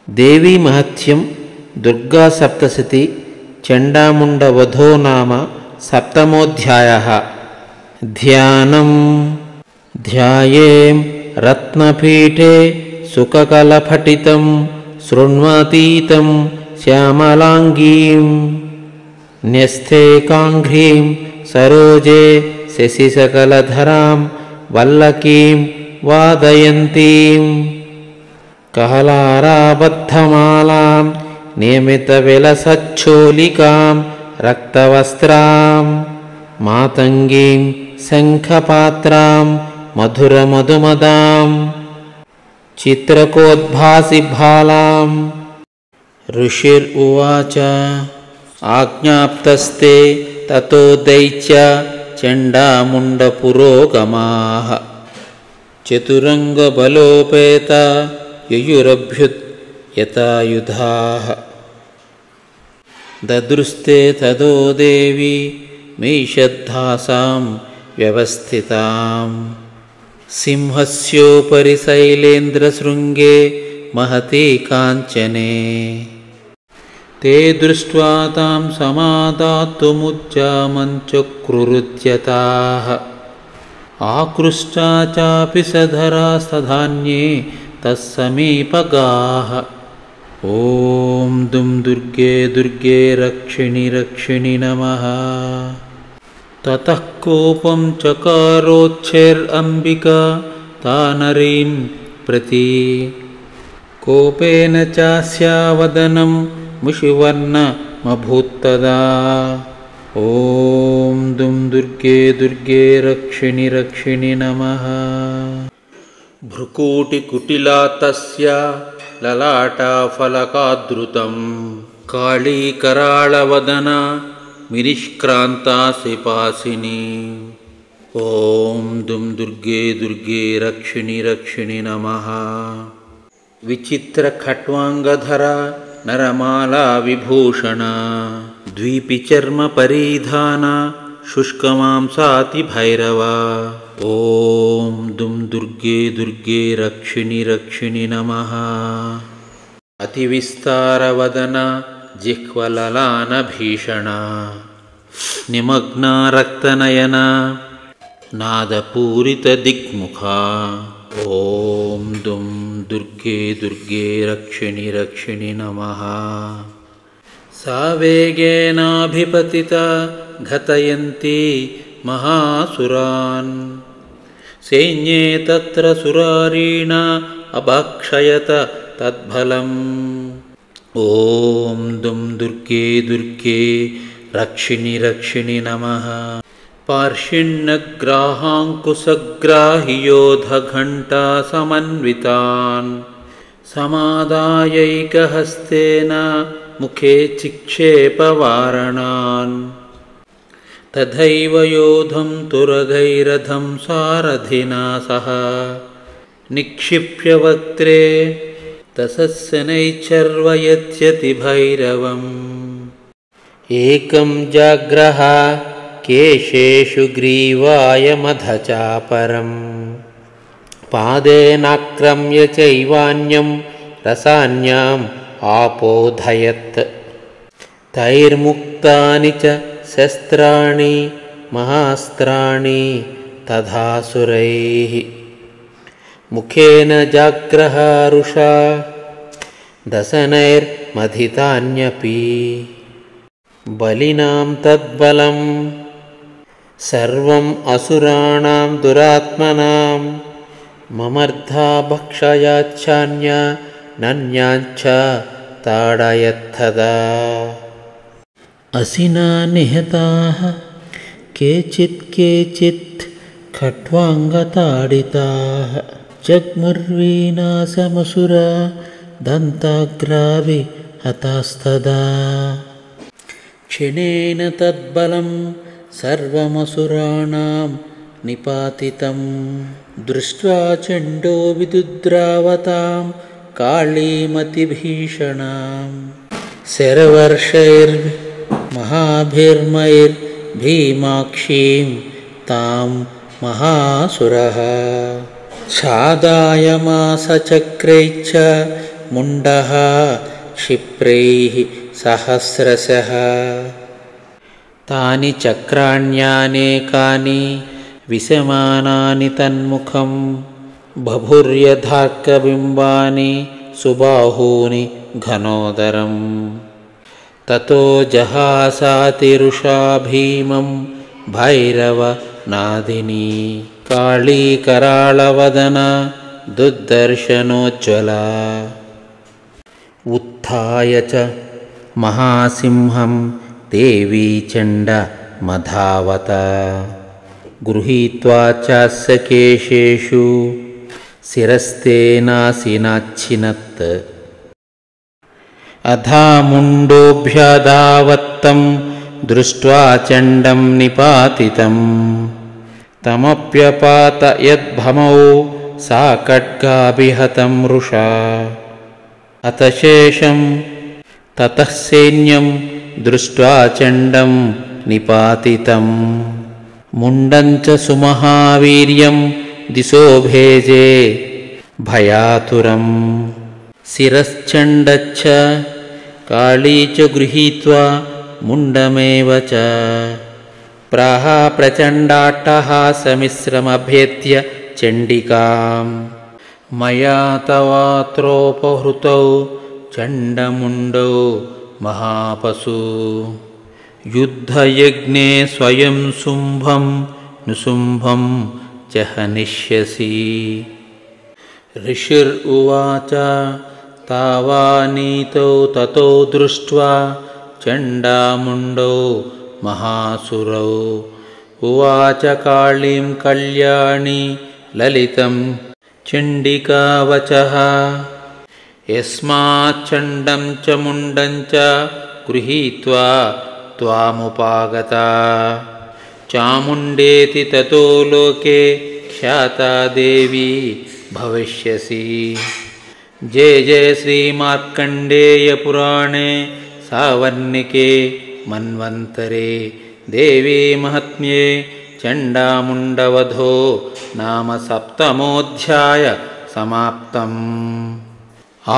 देवी महत्यं दुर्गा सप्तशती चण्डामुण्डवधो नाम सप्तमोऽध्यायः। ध्यानं ध्यायें रत्नपीठे सुखकलपठितं शृण्वतीतं श्यामलाङ्गीं न्यस्थे काङ्घ्रीं सरोजे शशिसकलधरां वल्लकीं वादयन्तीं कहलाराबद्धमालां नियमितविलसच्छोलिकां रक्तवस्त्रां मातङ्गीं शङ्खपात्रां मधुरमधुमदां चित्रकोद्भासिभालां। ऋषिर्उवाच आज्ञाप्तस्ते ततो दैत्य चण्डामुण्डपुरोगमाः चतुरङ्गबलोपेता ययुरभ्युत यतायुधाः ददृस्ते ततो देवी मीषद्धासां व्यवस्थितां सिंहस्योपरि शैलेन्द्रशृङ्गे महती काञ्चने। ते दृष्ट्वा तां समादातुमुद्यमञ्चक्रुरुद्यताः आकृष्टा चापि सधरास्तधान्ये तत्समीपगाः। ॐ दुं दुर्गे दुर्गे रक्षिणि रक्षिणि नमः। ततः कोपं चकारोच्छैरम्बिका तानरीं प्रति कोपेन चास्या वदनं मुषिवर्णमभूत्तदा। ॐ दुं दुर्गे दुर्गे रक्षिणि रक्षिणि नमः। भ्रुकुटिकुटिला तस्या ललाटाफलकादृतं काळीकराळवदना मिनिष्क्रान्ता सिपासिनी। ॐ दुं दुर्गे दुर्गे रक्षिणि रक्षिणि नमः। विचित्रखट्वाङ्गधरा नरमाला विभूषणा द्वीपिचर्मपरिधाना शुष्कमांसातिभैरवा। ॐ दुं दुर्गे दुर्गे रक्षिणि रक्षिणि नमः। अतिविस्तारवदना जिह्वललानभीषणा निमग्ना रक्तनयना नादपूरितदिग्मुखा। ॐ दुं दुर्गे दुर्गे रक्षिणि रक्षिणि नमः। सा वेगेनाभिपतिता घतयन्ती महासुरान् सैन्ये तत्र सुरारीणा अभक्षयत तद्बलम्। ॐ दुं दुर्गे दुर्गे रक्षिणि रक्षिणि नमः। पार्षिण्यग्राहाङ्कुशग्राहियोधघण्टा समन्वितान् समादायैकहस्तेन मुखे चिक्षेपवारणान् तथैव योधं तुरगैरथं सारथिना सह निक्षिप्य वक्त्रे दशशनैश्चर्वयत्यतिभैरवम्। एकं जाग्रह केशेषु ग्रीवायमधचापरं पादेनाक्रम्य चैवान्यं रसान्याम् आपोधयत्। तैर्मुक्तानि च शस्त्राणि महास्त्राणि तथासुरैः मुखेन जाग्रहारुषा दशनैर्मथितान्यपि। बलिनां तद्बलं सर्वम् असुराणां दुरात्मनां ममर्धा भक्षयाच्छान्य नन्याञ्च ताडयत्तदा। असिना निहताः केचित् खट्वाङ्गताडिताः जग्मुर्वीनाशमसुरा दन्ताग्रावि हतास्तदा। क्षणेन तद्बलं सर्वमसुराणां निपातितं दृष्ट्वा चण्डो विदुद्रावतां काळीमतिभीषणां। शरवर्षैर्महाभिर्मैर्भीमाक्षीं तां महासुरः छादायमासचक्रैश्च मुण्डः क्षिप्रैः सहस्रशः तानि चक्राण्यनेकानि विशमानानि तन्मुखं बभुर्यथार्कबिम्बानि सुबाहूनि घनोदरम् ततो जहासातिरुषा भीमं भैरवनादिनी काली कराळवदना दुर्दर्शनोज्ज्वला उत्थाय च महासिंहं देवी चण्डमधावत गृहीत्वा चास्य केशेषु शिरस्तेनासिनाच्छिनत् अधामुण्डोऽभ्यधावत्तं दृष्ट्वा चण्डं निपातितं तमप्यपात यद्भमौ सा खड्गाभिहतं वृषा अथ शेषं ततः सैन्यं दृष्ट्वा चण्डं निपातितं मुण्डं च सुमहावीर्यं दिशो भेजे भयातुरं शिरश्चण्डश्च काली च गृहीत्वा मुण्डमेव च प्राह प्रचण्डाट्टहासमिश्रमभेद्य चण्डिकां मया तवात्रोपहृतौ चण्डमुण्डौ महापशु युद्धयज्ञे स्वयं शुम्भं निशुम्भं च हनिष्यसि ऋषिरुवाच तावानीतौ ततो दृष्ट्वा चण्डामुण्डौ महासुरौ उवाच कालीं कल्याणी ललितं चण्डिकावचः यस्माच्चण्डं च मुण्डं च गृहीत्वा त्वामुपागता चामुण्डेति ततो लोके ख्याता देवी भविष्यसि जय जय श्रीमार्कण्डेयपुराणे सावर्णिके मन्वन्तरे देवी महात्म्ये चण्डामुण्डवधो नाम सप्तमोऽध्याय समाप्तम्।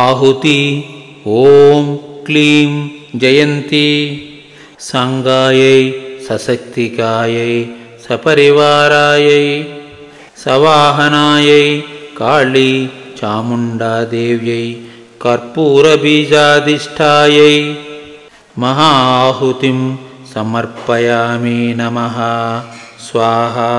आहुति ॐ क्लीं जयन्ती सांगायै सशक्तिकायै सपरिवारायै सवाहनायै काली चामुण्डादेव्यै कर्पूरबीजाधिष्ठायै महाआहुतिं समर्पयामि। नमः स्वाहा।